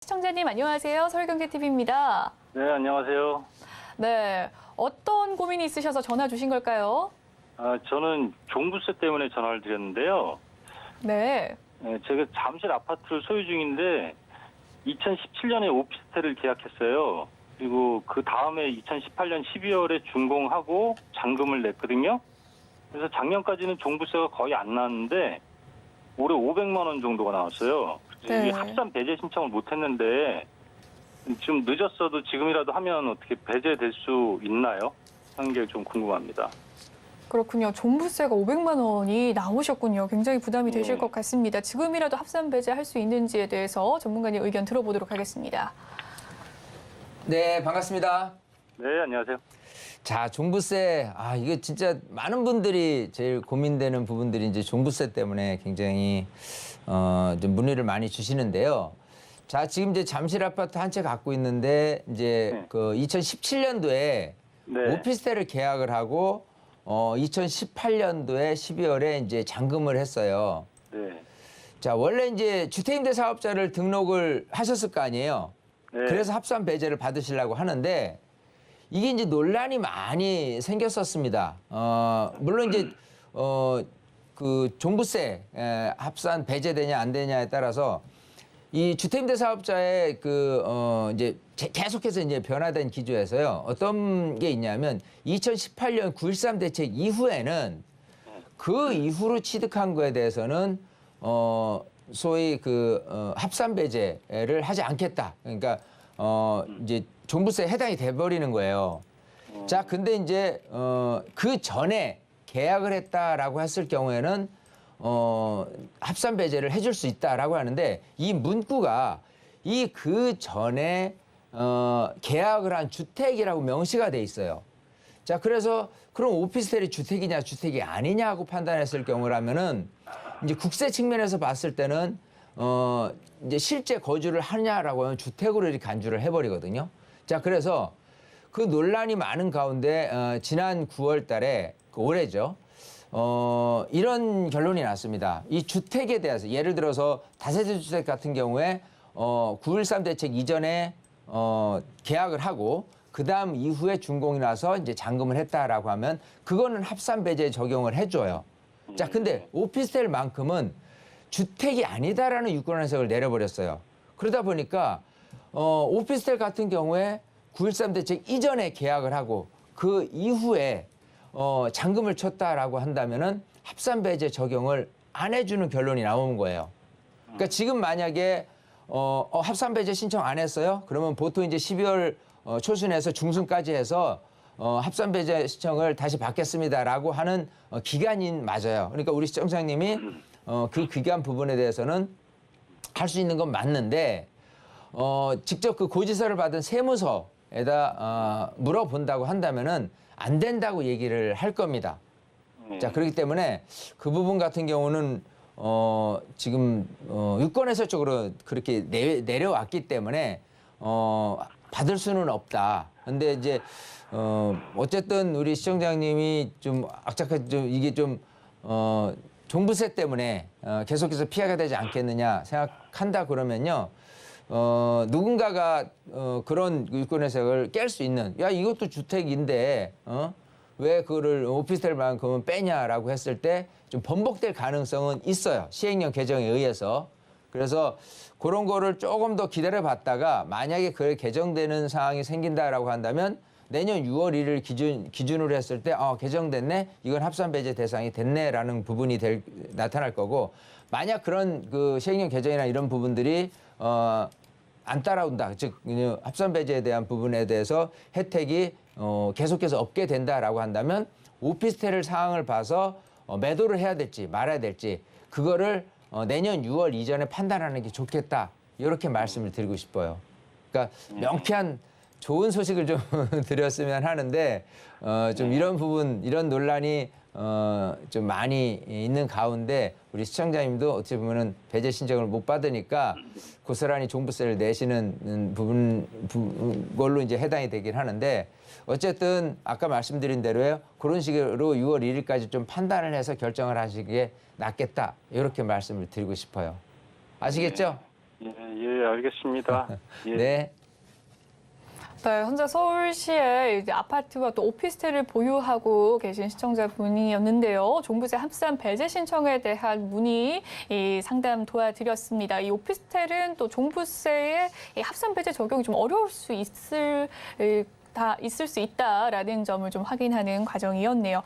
시청자님 안녕하세요. 서울경제TV입니다. 네, 안녕하세요. 네, 어떤 고민이 있으셔서 전화 주신 걸까요? 저는 종부세 때문에 전화를 드렸는데요. 네. 제가 잠실 아파트를 소유 중인데 2017년에 오피스텔을 계약했어요. 그리고 그 다음에 2018년 12월에 준공하고 잔금을 냈거든요. 그래서 작년까지는 종부세가 거의 안 나왔는데 올해 500만 원 정도가 나왔어요. 그래서 이게 합산 배제 신청을 못했는데 좀 늦었어도 지금이라도 하면 어떻게 배제될 수 있나요? 하는 게 좀 궁금합니다. 그렇군요. 종부세가 500만 원이 나오셨군요. 굉장히 부담이 되실 것 같습니다. 지금이라도 합산 배제할 수 있는지에 대해서 전문가님 의견 들어보도록 하겠습니다. 네, 반갑습니다. 네, 안녕하세요. 자, 종부세. 이거 진짜 많은 분들이 제일 고민되는 부분들이 이제 종부세 때문에 굉장히 좀 문의를 많이 주시는데요. 자, 지금 이제 잠실 아파트 한 채 갖고 있는데 이제 그 2017년도에 오피스텔을 계약을 하고 2018년도에 12월에 이제 잔금을 했어요. 네. 자, 원래 이제 주택임대 사업자를 등록을 하셨을 거 아니에요. 네. 그래서 합산 배제를 받으시려고 하는데 이게 이제 논란이 많이 생겼었습니다. 물론 이제 그 종부세 합산 배제되냐 안 되냐에 따라서 이 주택임대 사업자의 이제 계속해서 이제 변화된 기조에서요. 어떤 게 있냐면 2018년 9.13 대책 이후에는 그 이후로 취득한 거에 대해서는 소위 합산 배제를 하지 않겠다. 그러니까 이제 종부세에 해당이 돼버리는 거예요. 자, 근데 이제 그 전에 계약을 했다라고 했을 경우에는 합산 배제를 해줄 수 있다라고 하는데 이 문구가 그 전에 계약을 한 주택이라고 명시가 돼 있어요. 자, 그래서 그럼 오피스텔이 주택이냐 주택이 아니냐고 판단했을 경우라면은 이제 국세 측면에서 봤을 때는 이제 실제 거주를 하냐라고 하면 주택으로 이렇게 간주를 해버리거든요. 자, 그래서 그 논란이 많은 가운데 지난 9월 달에 올해죠. 이런 결론이 났습니다. 이 주택에 대해서 예를 들어서 다세대 주택 같은 경우에 9.13 대책 이전에 계약을 하고 그다음 이후에 준공이 나서 이제 잔금을 했다라고 하면 그거는 합산 배제 적용을 해줘요. 자, 근데 오피스텔만큼은 주택이 아니다라는 유권 해석을 내려버렸어요. 그러다 보니까 오피스텔 같은 경우에 9.13 대책 이전에 계약을 하고 그 이후에 잔금을 쳤다라고 한다면은 합산 배제 적용을 안 해주는 결론이 나오는 거예요. 그러니까 지금 만약에 합산 배제 신청 안 했어요? 그러면 보통 이제 12월 초순에서 중순까지 해서 합산 배제 신청을 다시 받겠습니다라고 하는 기간인 맞아요. 그러니까 우리 시청자님이 그 기간 부분에 대해서는 할 수 있는 건 맞는데 직접 그 고지서를 받은 세무서에다 물어본다고 한다면은 안 된다고 얘기를 할 겁니다. 자, 그렇기 때문에 그 부분 같은 경우는 지금 유권해서 쪽으로 그렇게 내려왔기 때문에 받을 수는 없다. 근데 이제 어쨌든 우리 시청자님이 좀 악착한 이게 좀 종부세 때문에 계속해서 피해가 되지 않겠느냐 생각한다 그러면요. 누군가가 그런 유권 해석을 깰 수 있는 이것도 주택인데 왜 그거를 오피스텔만큼은 빼냐라고 했을 때 좀 번복될 가능성은 있어요. 시행령 개정에 의해서. 그래서 그런 거를 조금 더 기다려 봤다가 만약에 그게 개정되는 상황이 생긴다라고 한다면 내년 6월 1일 기준으로 했을 때 개정됐네. 이건 합산 배제 대상이 됐네라는 부분이 나타날 거고 만약 그런 그 시행령 개정이나 이런 부분들이 안 따라온다. 즉 합산 배제에 대한 부분에 대해서 혜택이 계속해서 없게 된다라고 한다면 오피스텔을 상황을 봐서 매도를 해야 될지 말아야 될지 그거를 내년 6월 이전에 판단하는 게 좋겠다. 이렇게 말씀을 드리고 싶어요. 그러니까 명쾌한 좋은 소식을 좀 드렸으면 하는데 좀 이런 부분 이런 논란이 좀 많이 있는 가운데 우리 시청자님도 어찌 보면은 배제 신청을 못 받으니까 고스란히 종부세를 내시는 걸로 이제 해당이 되긴 하는데 어쨌든 아까 말씀드린 대로요. 그런 식으로 6월 1일까지 좀 판단을 해서 결정을 하시기에 낫겠다. 이렇게 말씀을 드리고 싶어요. 아시겠죠? 예, 알겠습니다. 예. 네. 네, 현재 서울시에 이제 아파트와 또 오피스텔을 보유하고 계신 시청자분이었는데요. 종부세 합산 배제 신청에 대한 문의 상담 도와드렸습니다. 이 오피스텔은 또 종부세의 이 합산 배제 적용이 좀 어려울 수 있을 수 있다라는 점을 좀 확인하는 과정이었네요.